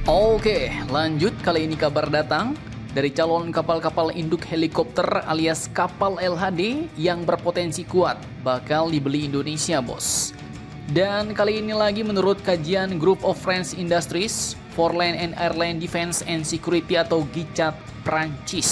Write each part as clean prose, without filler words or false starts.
Oke, lanjut. Kali ini kabar datang dari calon kapal-kapal induk helikopter alias kapal LHD yang berpotensi kuat bakal dibeli Indonesia, bos. Dan kali ini lagi menurut kajian Group of French Industries for Land and Airline Defense and Security atau GICAT Prancis.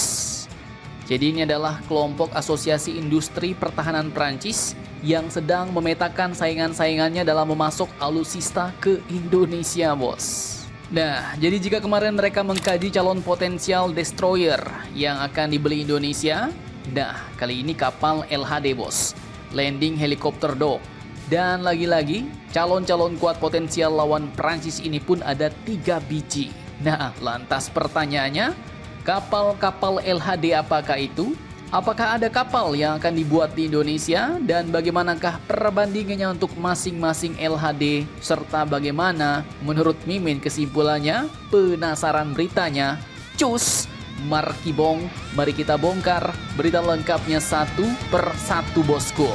Jadi ini adalah kelompok asosiasi industri pertahanan Prancis yang sedang memetakan saingan-saingannya dalam memasok alutsista ke Indonesia, bos. Nah, jadi jika kemarin mereka mengkaji calon potensial destroyer yang akan dibeli Indonesia, nah kali ini kapal LHD, bos, Landing Helicopter Dock. Dan lagi-lagi, calon-calon kuat potensial lawan Prancis ini pun ada 3 biji. Nah, lantas pertanyaannya, kapal-kapal LHD apakah itu? Apakah ada kapal yang akan dibuat di Indonesia? Dan bagaimanakah perbandingannya untuk masing-masing LHD? Serta bagaimana menurut Mimin kesimpulannya? Penasaran beritanya? Cus! Markibong, mari kita bongkar berita lengkapnya satu per satu, bosku.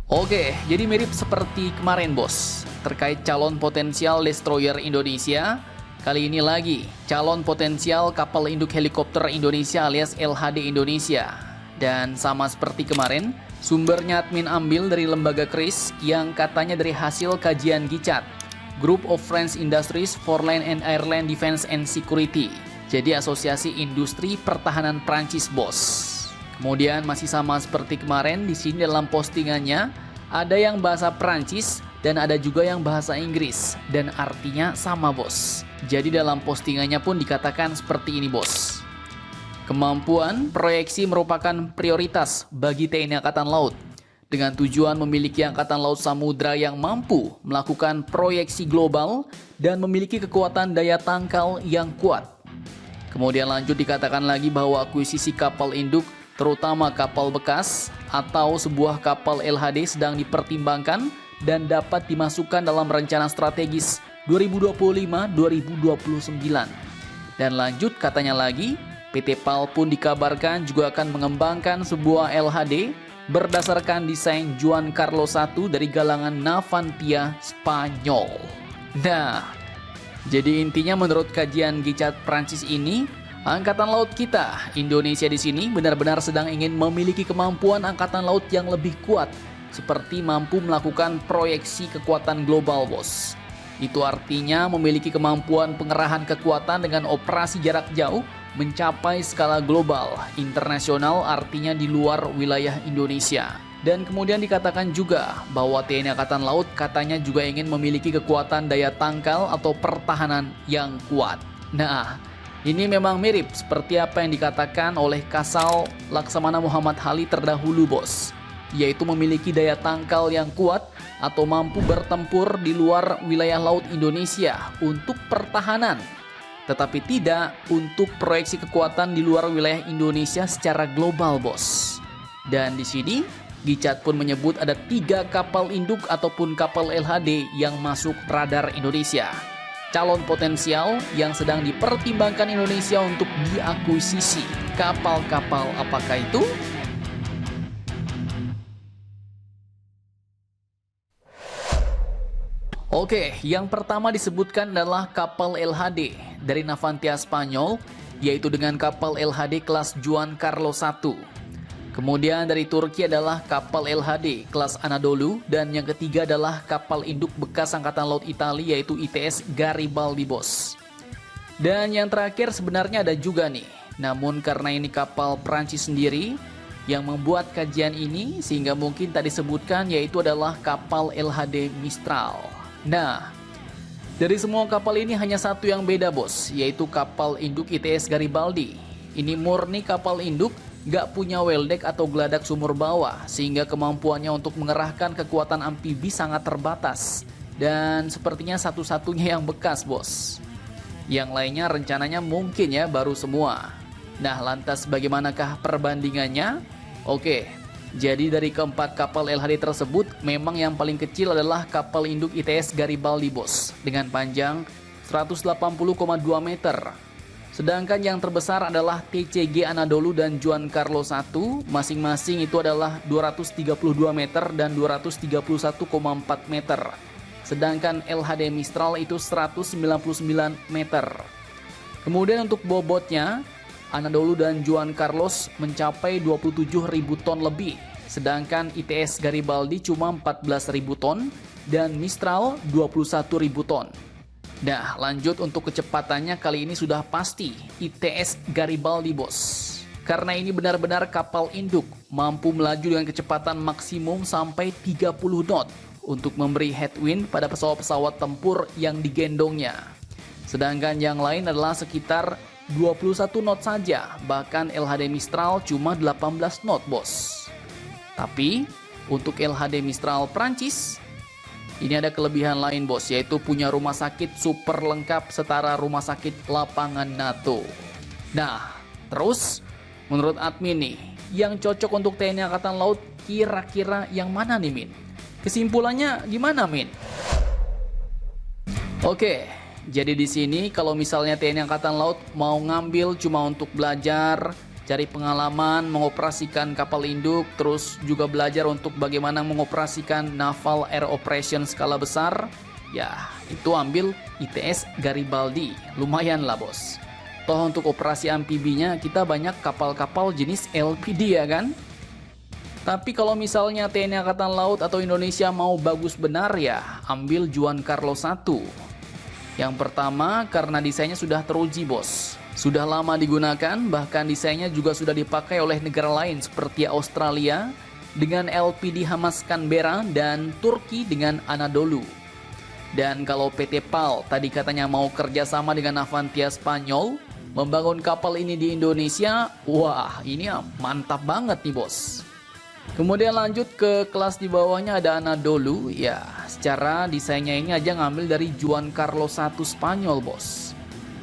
Oke, jadi mirip seperti kemarin, bos. Terkait calon potensial destroyer Indonesia, kali ini lagi calon potensial kapal induk helikopter Indonesia alias LHD Indonesia. Dan sama seperti kemarin, sumbernya admin ambil dari lembaga KRIS yang katanya dari hasil kajian GICAT, Group of French Industries for Land and Airline Defense and Security. Jadi asosiasi industri pertahanan Prancis, bos. Kemudian masih sama seperti kemarin, di sini dalam postingannya ada yang bahasa Prancis dan ada juga yang bahasa Inggris, dan artinya sama, bos. Jadi dalam postingannya pun dikatakan seperti ini, bos. Kemampuan proyeksi merupakan prioritas bagi TNI Angkatan Laut dengan tujuan memiliki angkatan laut samudra yang mampu melakukan proyeksi global dan memiliki kekuatan daya tangkal yang kuat. Kemudian lanjut dikatakan lagi bahwa akuisisi kapal induk terutama kapal bekas atau sebuah kapal LHD sedang dipertimbangkan dan dapat dimasukkan dalam rencana strategis 2025-2029. Dan lanjut katanya lagi, PT PAL pun dikabarkan juga akan mengembangkan sebuah LHD berdasarkan desain Juan Carlos I dari galangan Navantia Spanyol. Nah, jadi intinya menurut kajian GICAT Prancis ini, Angkatan Laut kita, Indonesia di sini benar-benar sedang ingin memiliki kemampuan angkatan laut yang lebih kuat, seperti mampu melakukan proyeksi kekuatan global, bos. Itu artinya memiliki kemampuan pengerahan kekuatan dengan operasi jarak jauh mencapai skala global, internasional artinya di luar wilayah Indonesia. Dan kemudian dikatakan juga bahwa TNI Angkatan Laut katanya juga ingin memiliki kekuatan daya tangkal atau pertahanan yang kuat. Nah, ini memang mirip seperti apa yang dikatakan oleh Kasal Laksamana Muhammad Ali terdahulu, bos, yaitu memiliki daya tangkal yang kuat atau mampu bertempur di luar wilayah laut Indonesia untuk pertahanan, tetapi tidak untuk proyeksi kekuatan di luar wilayah Indonesia secara global, bos. Dan di sini GICAT pun menyebut ada 3 kapal induk ataupun kapal LHD yang masuk radar Indonesia. Calon potensial yang sedang dipertimbangkan Indonesia untuk diakuisisi. Kapal-kapal apakah itu? Oke, yang pertama disebutkan adalah kapal LHD dari Navantia Spanyol, yaitu dengan kapal LHD kelas Juan Carlos I. Kemudian dari Turki adalah kapal LHD kelas Anadolu, dan yang ketiga adalah kapal induk bekas Angkatan Laut Italia yaitu ITS Garibaldi, bos. Dan yang terakhir sebenarnya ada juga nih, namun karena ini kapal Prancis sendiri yang membuat kajian ini sehingga mungkin tak disebutkan, yaitu adalah kapal LHD Mistral. Nah, dari semua kapal ini hanya satu yang beda, bos, yaitu kapal induk ITS Garibaldi. Ini murni kapal induk, gak punya well deck atau geladak sumur bawah, sehingga kemampuannya untuk mengerahkan kekuatan amfibi sangat terbatas. Dan sepertinya satu-satunya yang bekas, bos. Yang lainnya rencananya mungkin ya baru semua. Nah, lantas bagaimanakah perbandingannya? Oke, jadi dari keempat kapal LHD tersebut, memang yang paling kecil adalah kapal induk ITS Garibaldi, bos, dengan panjang 180,2 meter. Sedangkan yang terbesar adalah TCG Anadolu dan Juan Carlos I, masing-masing itu adalah 232 meter dan 231,4 meter. sedangkan LHD Mistral itu 199 meter. Kemudian untuk bobotnya, Anadolu dan Juan Carlos mencapai 27.000 ton lebih, sedangkan ITS Garibaldi cuma 14.000 ton dan Mistral 21.000 ton. Nah, lanjut untuk kecepatannya kali ini sudah pasti ITS Garibaldi, bos. Karena ini benar-benar kapal induk, mampu melaju dengan kecepatan maksimum sampai 30 knot untuk memberi headwind pada pesawat-pesawat tempur yang digendongnya. Sedangkan yang lain adalah sekitar 21 knot saja, bahkan LHD Mistral cuma 18 knot, bos. Tapi untuk LHD Mistral Prancis, ini ada kelebihan lain, bos, yaitu punya rumah sakit super lengkap setara rumah sakit lapangan NATO. Nah, terus menurut admin nih, yang cocok untuk TNI Angkatan Laut kira-kira yang mana nih, Min? Kesimpulannya gimana, Min? Oke, jadi di sini kalau misalnya TNI Angkatan Laut mau ngambil cuma untuk belajar, cari pengalaman, mengoperasikan kapal induk, terus juga belajar untuk bagaimana mengoperasikan naval air operation skala besar, ya itu ambil ITS Garibaldi, lumayan lah, bos. Toh untuk operasi amfibinya kita banyak kapal-kapal jenis LPD, ya kan? Tapi kalau misalnya TNI Angkatan Laut atau Indonesia mau bagus benar, ya ambil Juan Carlos 1. Yang pertama karena desainnya sudah teruji, bos. Sudah lama digunakan, bahkan desainnya juga sudah dipakai oleh negara lain seperti Australia dengan LPD Hamas Canberra dan Turki dengan Anadolu. Dan kalau PT PAL tadi katanya mau kerjasama dengan Navantia Spanyol membangun kapal ini di Indonesia, wah ini mantap banget nih, bos. Kemudian lanjut ke kelas di bawahnya ada Anadolu, ya secara desainnya ini aja ngambil dari Juan Carlos 1 Spanyol, bos.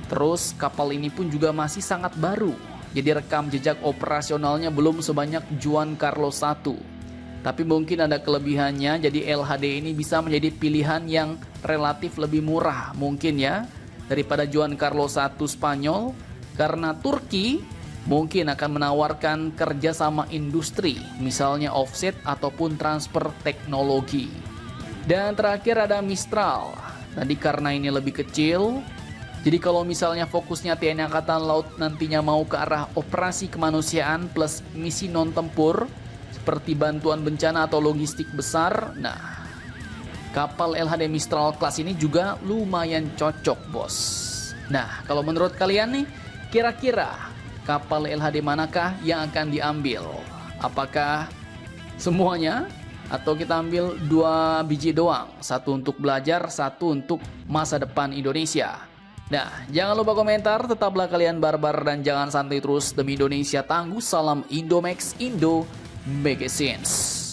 Terus kapal ini pun juga masih sangat baru, jadi rekam jejak operasionalnya belum sebanyak Juan Carlos 1. Tapi mungkin ada kelebihannya, jadi LHD ini bisa menjadi pilihan yang relatif lebih murah mungkin ya daripada Juan Carlos 1 Spanyol, karena Turki mungkin akan menawarkan kerjasama industri, misalnya offset ataupun transfer teknologi. Dan terakhir ada Mistral. Tadi karena ini lebih kecil, jadi kalau misalnya fokusnya TNI Angkatan Laut nantinya mau ke arah operasi kemanusiaan plus misi non-tempur seperti bantuan bencana atau logistik besar, nah kapal LHD Mistral kelas ini juga lumayan cocok, bos. Nah, kalau menurut kalian nih, kira-kira kapal LHD manakah yang akan diambil? Apakah semuanya? Atau kita ambil 2 biji doang? Satu untuk belajar, satu untuk masa depan Indonesia. Nah, jangan lupa komentar, tetaplah kalian barbar dan jangan santai terus demi Indonesia tangguh. Salam Indomax Indo Magazines.